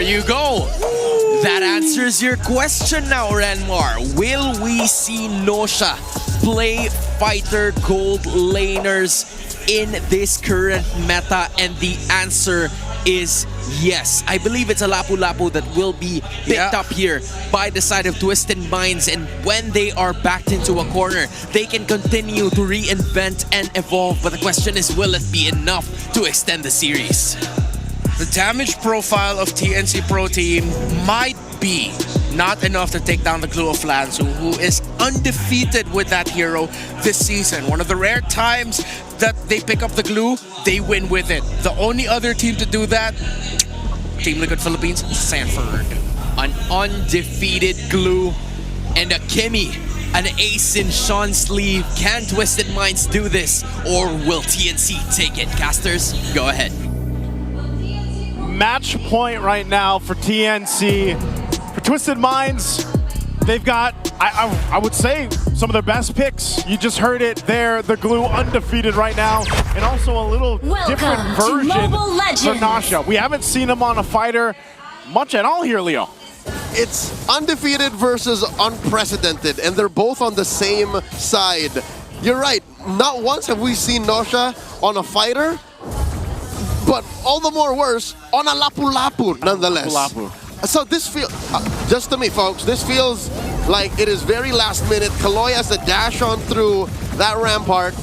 you go. That answers your question now, Renmar. Will we see Nosha play fighter gold laners in this current meta? And the answer is yes. I believe it's a Lapu-Lapu that will be picked up here by the side of Twisted Minds, and when they are backed into a corner, they can continue to reinvent and evolve, but the question is, will it be enough to extend the series? The damage profile of TNC Pro Team might be not enough to take down the glue of Lanzu, who is undefeated with that hero this season. One of the rare times that they pick up the glue, they win with it. The only other team to do that, Team Liquid Philippines, Sanford. An undefeated glue and a Kimmy, an ace in Sean's sleeve. Can Twisted Minds do this, or will TNC take it? Casters, go ahead. Match point right now for TNC. For Twisted Minds, they've got, I would say, some of their best picks. You just heard it there, the glue undefeated right now, and also a little different version for Nasha. We haven't seen him on a fighter much at all here, Leo. It's undefeated versus unprecedented, and they're both on the same side. You're right, not once have we seen Nosha on a fighter, but all the more worse, on a Lapu-Lapu nonetheless. Lapu-Lapu. So this feels, just to me folks, this feels like it is very last minute. Kaloy has to dash on through that rampart.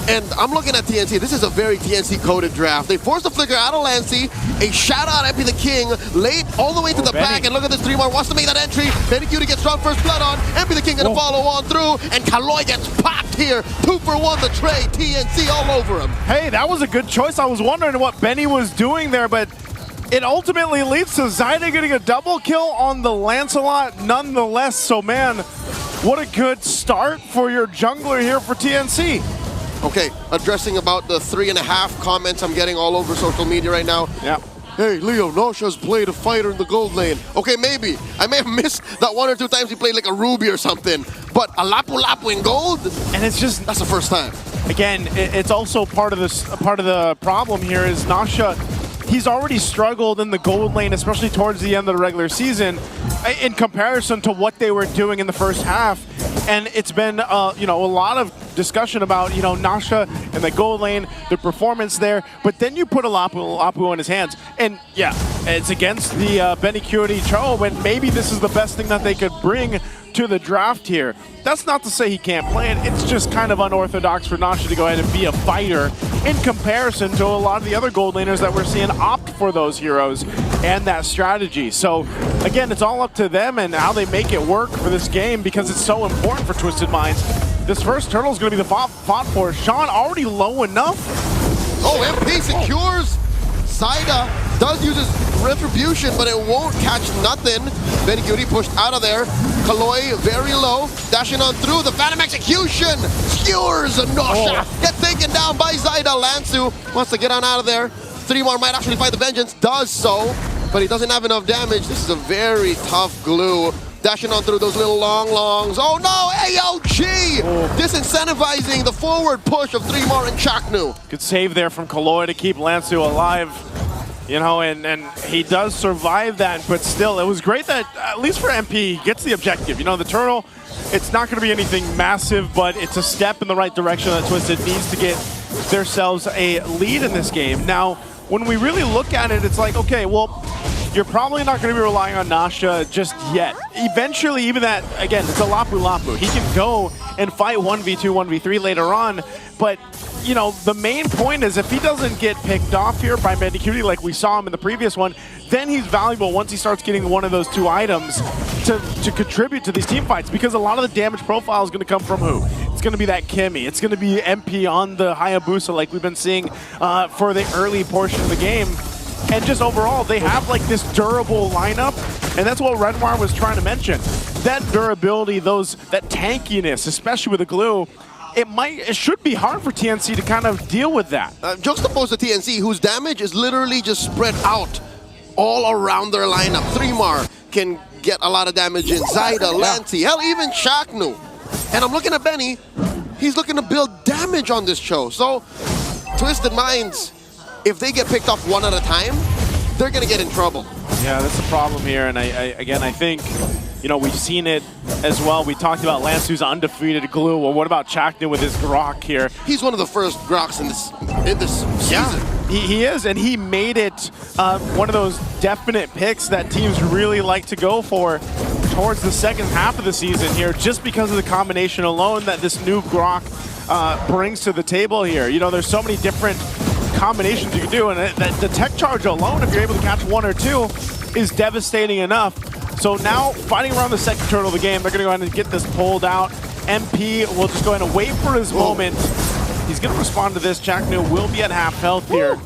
And I'm looking at TNC. This is a very TNC-coded draft. They forced the flicker out of Lancy. A shout-out MP the King, late all the way to the back. And look at this 3-more, wants to make that entry. Benny Cutie gets strong first blood on. MP the King gonna follow on through. And Kaloy gets popped here. 2 for 1 the trade. TNC all over him. Hey, that was a good choice. I was wondering what Benny was doing there, but it ultimately leads to Zyda getting a double kill on the Lancelot nonetheless. So, man, what a good start for your jungler here for TNC. Okay, addressing about the 3.5 comments I'm getting all over social media right now. Yeah. Hey, Leo, Nosha's played a fighter in the gold lane. Okay, maybe. I may have missed that 1 or 2 times he played like a Ruby or something. But a Lapu-Lapu in gold? And it's just... That's the first time. Again, it's also part of the problem here is Nasha, he's already struggled in the gold lane, especially towards the end of the regular season, in comparison to what they were doing in the first half. And it's been, you know, a lot of discussion about, you know, Nasha and the gold lane, the performance there. But then you put a Lapu in his hands, and yeah, it's against the Benny Cutie Cho, and maybe this is the best thing that they could bring to the draft here. That's not to say he can't play it. It's just kind of unorthodox for Nasha to go ahead and be a fighter in comparison to a lot of the other gold laners that we're seeing opt for those heroes and that strategy. So again, it's all up to them and how they make it work for this game, because it's so important for Twisted Minds. This first turtle is going to be the fought for. Sean already low enough. Oh, MP secures. Zyda does use his retribution, but it won't catch nothing. Benny Cutie pushed out of there. Kaloy very low, dashing on through. The Phantom Execution skewers Nosha. Get taken down by Zyda. Lanzu wants to get on out of there. 3 more might actually fight the Vengeance. Does so, but he doesn't have enough damage. This is a very tough glue. Dashing on through those little longs. Oh no, AOG! Disincentivizing the forward push of 3 more and Chaknu. Good save there from Kaloy to keep Lanzu alive. You know, and he does survive that, but still, it was great that, at least for MP, he gets the objective. You know, the turtle, it's not going to be anything massive, but it's a step in the right direction that Twisted needs to get themselves a lead in this game. Now, when we really look at it, it's like, okay, well, you're probably not going to be relying on Nasha just yet. Eventually, even that, again, it's a Lapu-Lapu. He can go and fight 1v2, 1v3 later on, but you know, the main point is if he doesn't get picked off here by Benny Cutie like we saw him in the previous one, then he's valuable once he starts getting one of those 2 items to contribute to these team fights, because a lot of the damage profile is going to come from who? It's going to be that Kimmy. It's going to be MP on the Hayabusa like we've been seeing for the early portion of the game. And just overall, they have like this durable lineup, and that's what Redmar was trying to mention. That durability, that tankiness, especially with the glue, it should be hard for TNC to kind of deal with that. Juxtaposed to TNC, whose damage is literally just spread out all around their lineup. 3mar can get a lot of damage in. Zyda, Lancy, hell, even Chaknu. And I'm looking at Benny. He's looking to build damage on this show. So, Twisted Minds, if they get picked off 1 at a time, they're going to get in trouble. Yeah, that's the problem here, and again, I think, you know, we've seen it as well. We talked about Lansu's undefeated glue. Well, what about Chaknu with his Grok here? He's one of the first Groks in this season. Yeah, he is, and he made it one of those definite picks that teams really like to go for towards the second half of the season here, just because of the combination alone that this new Grok brings to the table here. You know, there's so many different combinations you can do, and the tech charge alone, if you're able to catch one or two, is devastating enough. So now, fighting around the second turtle of the game, they're going to go ahead and get this pulled out. MP will just go ahead and wait for his moment. He's going to respond to this. Chaknu will be at half health here.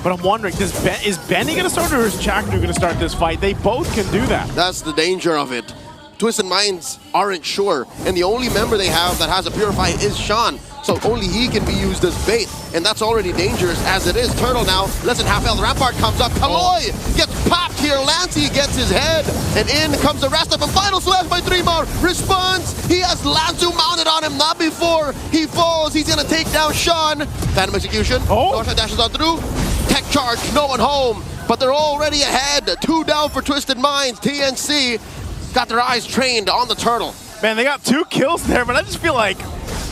But I'm wondering, is Benny going to start, or is Chaknu going to start this fight? They both can do that. That's the danger of it. Twisted Minds aren't sure, and the only member they have that has a Purify is Sean, so only he can be used as bait, and that's already dangerous as it is. Turtle now, less than half health. Rampart comes up. Kaloy gets popped here. Lancey gets his head, and in comes the rest of them. Final slash by Dreamar. Response. He has Lanzu mounted on him, not before he falls. He's gonna take down Sean. Phantom execution. Norsha dashes on through. Tech charge, no one home, but they're already ahead. 2 down for Twisted Minds. TNC got their eyes trained on the turtle. Man, they got 2 kills there, but I just feel like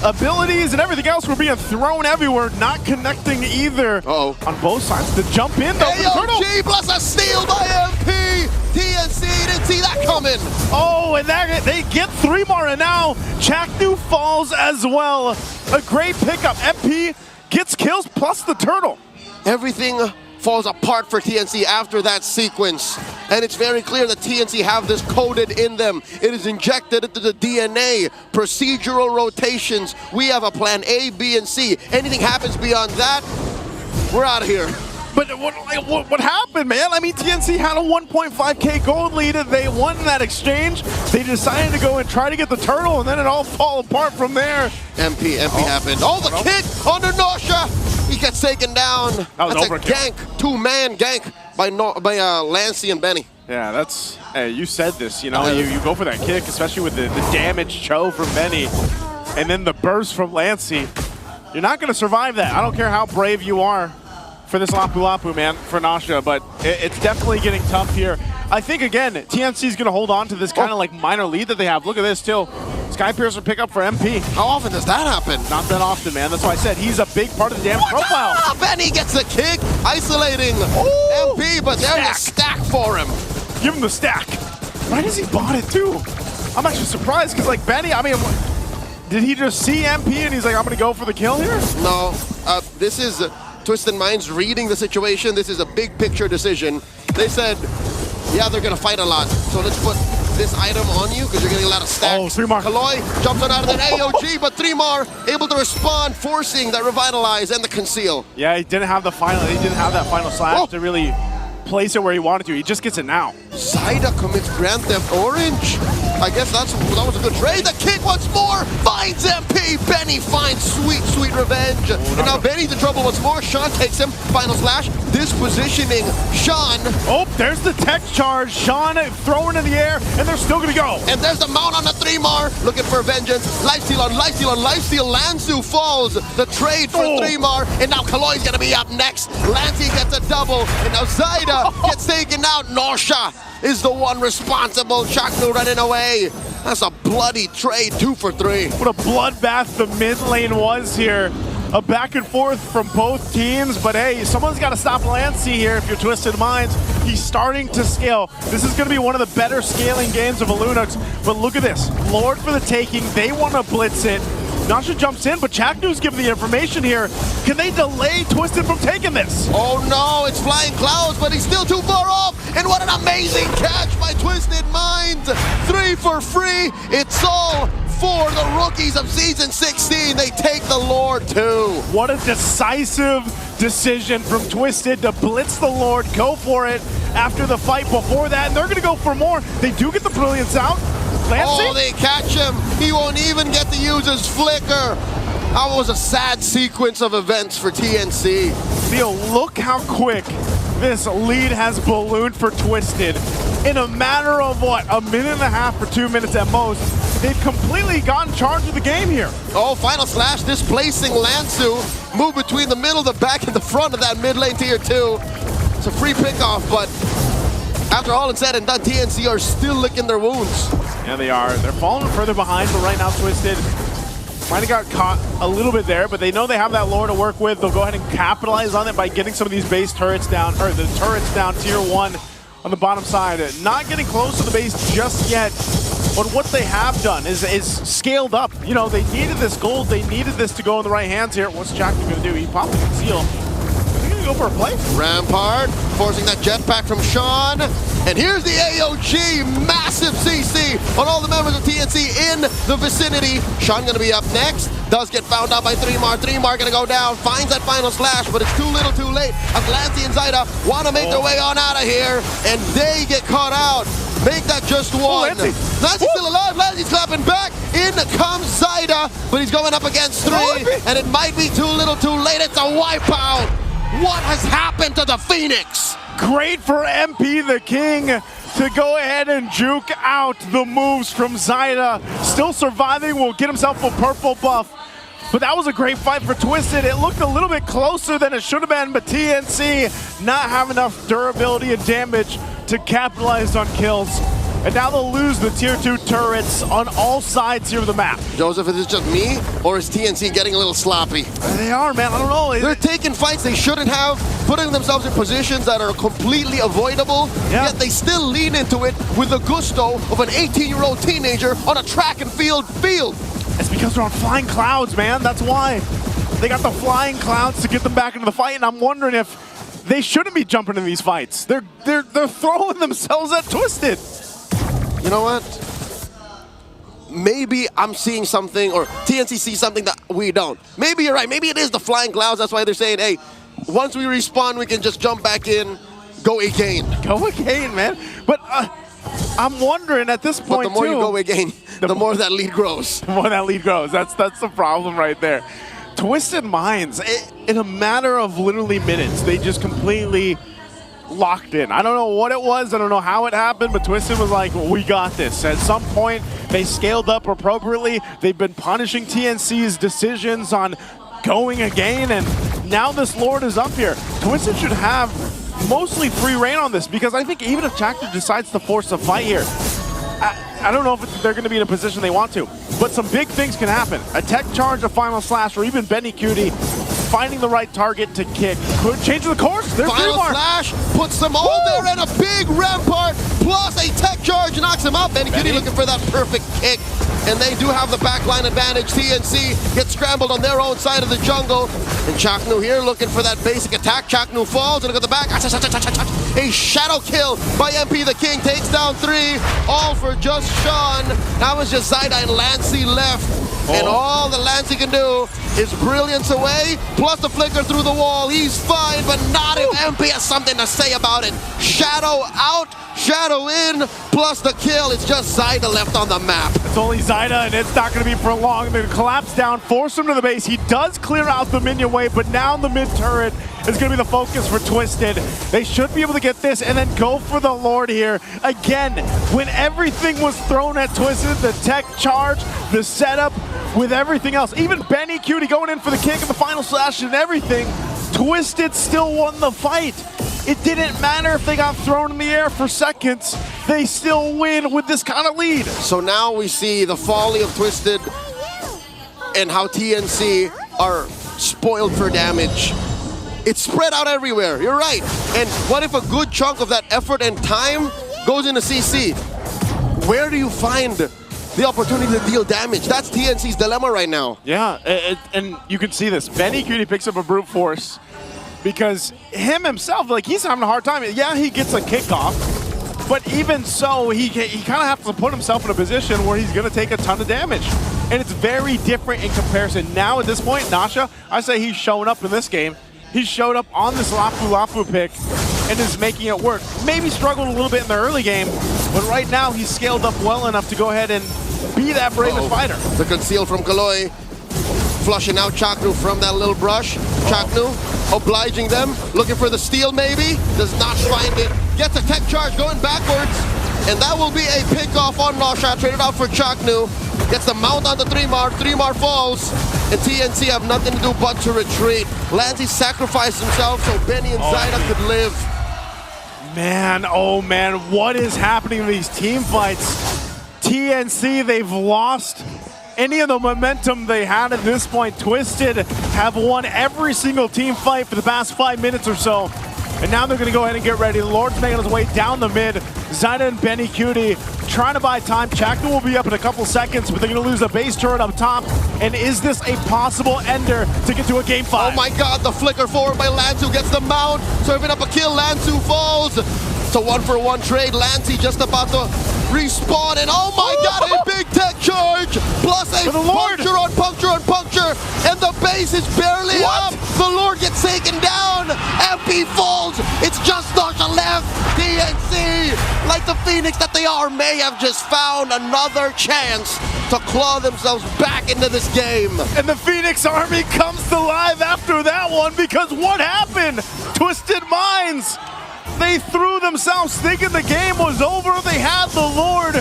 abilities and everything else were being thrown everywhere, not connecting either. On both sides to jump in though. AOG plus a steal by MP. TNC didn't see that coming. Oh, and they get 3 more, and now Chaknu falls as well. A great pickup. MP gets kills plus the turtle. Everything falls apart for TNC after that sequence. And it's very clear that TNC have this coded in them. It is injected into the DNA. Procedural rotations. We have a plan A, B, and C. Anything happens beyond that, we're out of here. But what happened, man? I mean, TNC had a 1.5K gold lead, and they won that exchange. They decided to go and try to get the turtle, and then it all fall apart from there. MP happened. Oh, the kick under Norsha. He gets taken down. That's a gank, 2-man gank by Lancey and Benny. Yeah, that's, hey, you said this, you know, you go for that kick, especially with the damage Cho from Benny, and then the burst from Lancey. You're not going to survive that. I don't care how brave you are for this Lapu Lapu, man, for Nasha, but it's definitely getting tough here. I think, again, TNC is going to hold on to this kind of like minor lead that they have. Look at this, too. Skypiercer pick up for MP. How often does that happen? Not that often, man. That's why I said he's a big part of the damage profile. Benny gets the kick, isolating MP, but there's a stack for him. Give him the stack. Why does he bought it, too? I'm actually surprised, because, like, Benny, I mean, did he just see MP and he's like, I'm going to go for the kill here? No, this is Twisted Minds reading the situation. This is a big picture decision. They said, yeah, they're going to fight a lot, so let's put this item on you because you're getting a lot of stacks. Oh, 3 more. Kaloy jumps on out of that AOG, but 3 more able to respond, forcing that revitalize and the conceal. Yeah, he didn't have the final. He didn't have that final slash to really place it where he wanted to. He just gets it now. Zaida commits Grand Theft Orange. I guess that was a good trade. The kick once more finds MP. Benny finds sweet, sweet revenge. And now Benny's in trouble once more. Sean takes him. Final slash. This positioning. Sean. Oh, there's the tech charge. Sean throwing in the air, and they're still going to go. And there's the mount on the 3-mar. Looking for vengeance. Lifesteal on lifesteal on lifesteal. Lansu falls. The trade for 3-mar. And now Kaloy's going to be up next. Lancey gets a double. And now Zaida gets taken out. Norsha is the one responsible. Chaknu running away. That's a bloody trade, 2 for 3. What a bloodbath the mid lane was here. A back and forth from both teams, but hey, someone's got to stop Lancey here if you're Twisted Minds. He's starting to scale. This is going to be one of the better scaling games of Alunux, but look at this. Lord for the taking. They want to blitz it. Nasha jumps in, but Chaknu's giving the information here. Can they delay Twisted from taking this? Oh no, it's flying clouds, but he's still too far off. And what an amazing catch by Twisted Minds. 3 for free. It's all for the rookies of Season 16. They take the Lord too. What a decisive decision from Twisted to blitz the Lord, go for it after the fight before that. And they're going to go for more. They do get the Brilliance out. Lancey? Oh, they catch him. He won't even get to use his flicker. That was a sad sequence of events for TNC. Theo, look how quick this lead has ballooned for Twisted. In a matter of what, a minute and a half or 2 minutes at most, they've completely gotten charge of the game here. Oh, final slash displacing Lansu. Move between the middle, the back, and the front of that mid lane tier 2. It's a free pickoff, but After all is said and done, TNC are still licking their wounds. Yeah, they are. They're falling further behind, but right now Twisted might have got caught a little bit there, but they know they have that lore to work with. They'll go ahead and capitalize on it by getting some of these base turrets down, or the turrets down tier 1 on the bottom side. Not getting close to the base just yet, but what they have done is scaled up. You know, they needed this gold, they needed this to go in the right hands here. What's Jack going to do? He popped the conceal. Go for a play. Rampart forcing that jetpack from Sean. And here's the AOG, massive CC on all the members of TNC in the vicinity. Sean gonna be up next. Does get found out by 3mar. 3mar gonna go down, finds that final slash, but it's too little too late. As Lancy and Zyda wanna make their way on out of here, and they get caught out. Make that just one. Lancy's still alive. Lancy's clapping back. In comes Zyda, but he's going up against 3, and it might be too little too late. It's a wipeout. What has happened to the Phoenix? Great for MP the King to go ahead and juke out the moves from Zyda. Still surviving, will get himself a purple buff. But that was a great fight for Twisted. It looked a little bit closer than it should have been, but TNC not have enough durability and damage to capitalize on kills. And now they'll lose the tier 2 turrets on all sides here of the map. Joseph, is it just me, or is TNC getting a little sloppy? They are, man. I don't know. They're taking fights they shouldn't have, putting themselves in positions that are completely avoidable, yet they still lean into it with the gusto of an 18-year-old teenager on a track and field. It's because they're on flying clouds, man. That's why. They got the flying clouds to get them back into the fight, and I'm wondering if they shouldn't be jumping in these fights. They're throwing themselves at Twisted. You know what? Maybe I'm seeing something, or TNC sees something that we don't. Maybe you're right. Maybe it is the flying clouds. That's why they're saying, hey, once we respawn, we can just jump back in, go again. Go again, man. But I'm wondering at this point, but the more too, you go again, the more that lead grows. The more that lead grows. That's the problem right there. Twisted Minds, in a matter of literally minutes, they just completely locked in. I don't know what it was, I don't know how it happened, but Twisted was like, we got this. At some point, they scaled up appropriately. They've been punishing TNC's decisions on going again, and now this Lord is up here. Twisted should have mostly free reign on this, because I think even if Chakra decides to force a fight here, I don't know if they're going to be in a position they want to, but some big things can happen. A tech charge, a final slash, or even Benny Cutie finding the right target to kick could change the course. There's final slash puts them all there, and a big Rampart plus a tech charge knocks him out. Benny Cutie looking for that perfect kick, and they do have the backline advantage. TNC gets scrambled on their own side of the jungle, and Chaknu here looking for that basic attack. Chaknu falls, and look at the back. A shadow kill by MP the King, takes down 3, all for just Sean. Now it's just Zyda and Lancy left, and all that Lancy can do is brilliance away, plus the flicker through the wall. He's fine, but not if MP has something to say about it. Shadow out, shadow in, plus the kill. It's just Zyda left on the map. It's only Zyda, and it's not going to be for long. They're going to collapse down, force him to the base. He does clear out the minion wave, but now the mid turret is going to be the focus for Twisted. They should be able to get this and then go for the Lord here. Again, when everything was thrown at Twisted, the tech charge, the setup, with everything else, even Benny Cutie going in for the kick and the final slash and everything, Twisted still won the fight. It didn't matter if they got thrown in the air for seconds, they still win with this kind of lead. So now we see the folly of Twisted and how TNC are spoiled for damage. It's spread out everywhere, you're right. And what if a good chunk of that effort and time goes into CC? Where do you find the opportunity to deal damage? That's TNC's dilemma right now. Yeah, and you can see this. Benny Cutie picks up a brute force because him himself, like, he's having a hard time. Yeah, he gets a kickoff, but even so, he kind of has to put himself in a position where he's going to take a ton of damage. And it's very different in comparison. Now at this point, Nasha, I say he's showing up in this game. He showed up on this Lafu pick and is making it work. Maybe struggled a little bit in the early game, but right now he's scaled up well enough to go ahead and be that bravest fighter. The conceal from Kaloy, flushing out Chaknu from that little brush. Chaknu obliging them, looking for the steal maybe, does not find it. Gets a tech charge going backwards, and that will be a pick-off on Nosha, traded out for Chaknu. Gets the mount on the 3mar, 3mar falls, and TNC have nothing to do but to retreat. Lancy sacrificed himself so Benny and Zyda could live. Man, oh man, what is happening in these team fights? TNC, they've lost any of the momentum they had at this point. Twisted have won every single team fight for the past 5 minutes or so. And now they're going to go ahead and get ready. Lord's making his way down the mid. Zyda and Benny Cutie trying to buy time. Chakna will be up in a couple seconds, but they're going to lose a base turret up top. And is this a possible ender to get to a game 5? Oh my god, the flicker forward by Lansu gets the mount. Serving up a kill, Lansu falls. It's a 1-for-1 trade. Lancey just about to respawn, and oh my god, a big tech charge! Plus a puncture on puncture on puncture, and the base is barely up! The Lord gets taken down! MP falls! It's just Nosha left! TNC, like the Phoenix that they are, may have just found another chance to claw themselves back into this game. And the Phoenix Army comes to life after that one, because what happened? Twisted Minds! They threw themselves thinking the game was over. They had the Lord,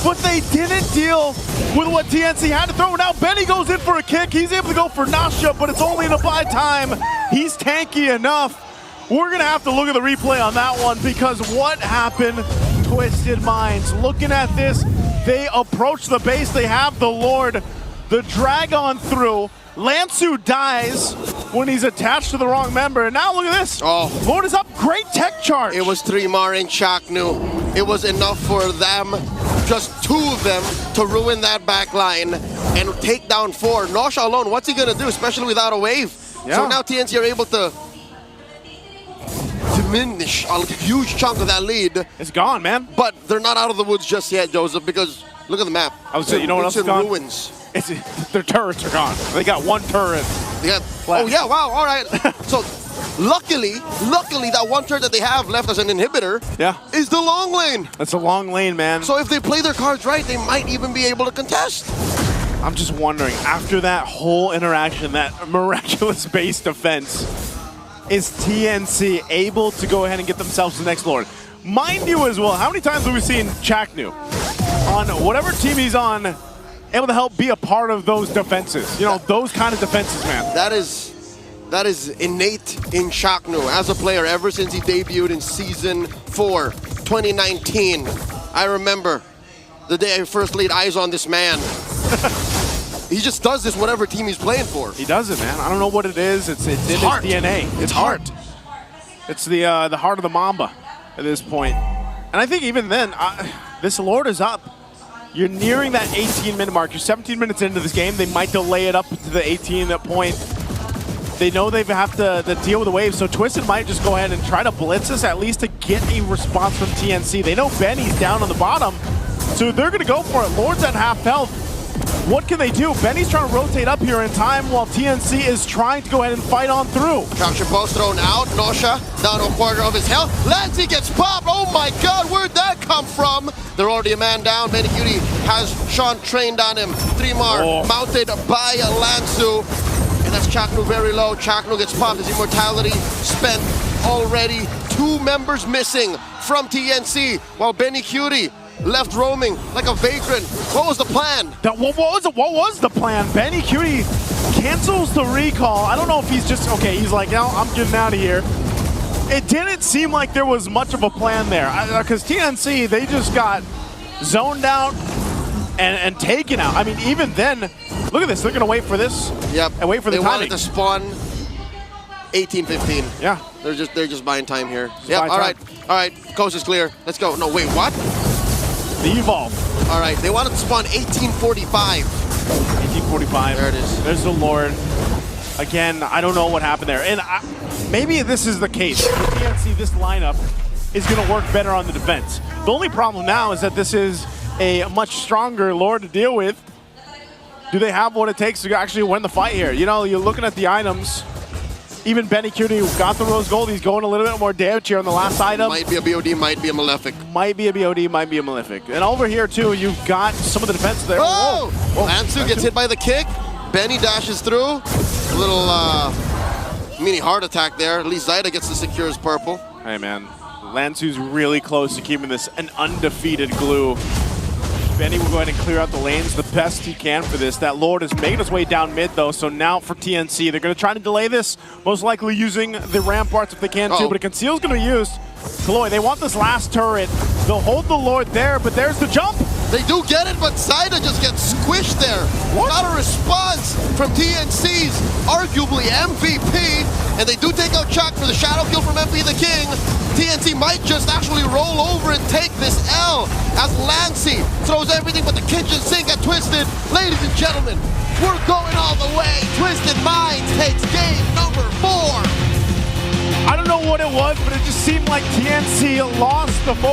but they didn't deal with what TNC had to throw. Now Benny goes in for a kick. He's able to go for Nosha, but it's only in a buy time. He's tanky enough. We're going to have to look at the replay on that one, because what happened? Twisted Minds. Looking at this, they approach the base. They have the Lord. The drag on through. Lansu dies when he's attached to the wrong member. And now look at this. Oh. Lord is up. Great tech charge. It was 3 Mar and Chaknu. It was enough for them, just 2 of them, to ruin that back line and take down 4. Nosha alone, what's he going to do, especially without a wave? Yeah. So now TNC are able to diminish a huge chunk of that lead. It's gone, man. But they're not out of the woods just yet, Joseph, because look at the map. I was saying, you know what else is gone? Ruins. Their turrets are gone. They got 1 turret. Oh yeah, wow, all right. So luckily that 1 turret that they have left as an inhibitor is the long lane. That's a long lane, man. So if they play their cards right, they might even be able to contest. I'm just wondering, after that whole interaction, that miraculous base defense, is TNC able to go ahead and get themselves the next Lord? Mind you as well, how many times have we seen Chaknu on whatever team he's on able to help be a part of those defenses? You know, those kind of defenses, man. That is innate in Chaknu as a player ever since he debuted in Season 4, 2019. I remember the day I first laid eyes on this man. He just does this whatever team he's playing for. He does it, man. I don't know what it is. It's in his DNA. It's heart. It's the heart of the Mamba at this point. And I think even then, this Lord is up. You're nearing that 18-minute mark. You're 17 minutes into this game. They might delay it up to the 18th point. They know they have to deal with the wave, so Twisted might just go ahead and try to blitz us, at least to get a response from TNC. They know Benny's down on the bottom, so they're going to go for it. Lord's at half health. What can they do? Benny's trying to rotate up here in time while TNC is trying to go ahead and fight on through. Capture post thrown out. Nosha down to a quarter of his health. Lancey gets popped. Oh my god, where'd that come from? They're already a man down. Benny Cutie has Sean trained on him. 3 Mar mounted by Lansu. And that's Chaknu very low. Chaknu gets popped. His immortality spent already. 2 members missing from TNC while Benny Cutie left roaming like a vagrant. What was the plan? What was the plan? Benny Cutie cancels the recall. I don't know if he's just, okay, he's like, no, I'm getting out of here. It didn't seem like there was much of a plan there. Because TNC, they just got zoned out and taken out. I mean, even then, look at this. They're going to wait for this. Yep. And wait for the timing. They wanted to spawn 18-15. Yeah. They're just buying time here. Yeah, all right. Coast is clear. Let's go. No, wait, what? The Evolve. All right, they wanted to spawn 1845. 1845. There it is. There's the Lord. Again, I don't know what happened there. And maybe this is the case. For TNC, this lineup is going to work better on the defense. The only problem now is that this is a much stronger Lord to deal with. Do they have what it takes to actually win the fight here? You know, you're looking at the items. Even Benny Cutie got the Rose Gold. He's going a little bit more damage here on the last item. Might be a BOD, might be a Malefic. Might be a BOD, might be a Malefic. And over here, too, you've got some of the defense there. Oh! Lansu gets hit by the kick. Benny dashes through. A little mini heart attack there. At least Zyda gets to secure his purple. Hey, man. Lansu's really close to keeping this an undefeated glue. Benny will go ahead and clear out the lanes the best he can for this. That Lord is making his way down mid, though, so now for TNC, they're going to try to delay this, most likely using the ramparts if they can, too, but a Conceal's going to be used. Kaloy, they want this last turret. They'll hold the Lord there, but there's the jump. They do get it, but Saida just gets squished there. Not a response from TNC's arguably MVP, and they do take out Chuck for the shadow kill from MP the King. TNC might just actually roll over and take this L as Lancey throws everything but the kitchen sink at Twisted. Ladies and gentlemen, we're going all the way. Twisted Minds takes game number 4. I don't know what it was, but it just seemed like TNC lost the focus.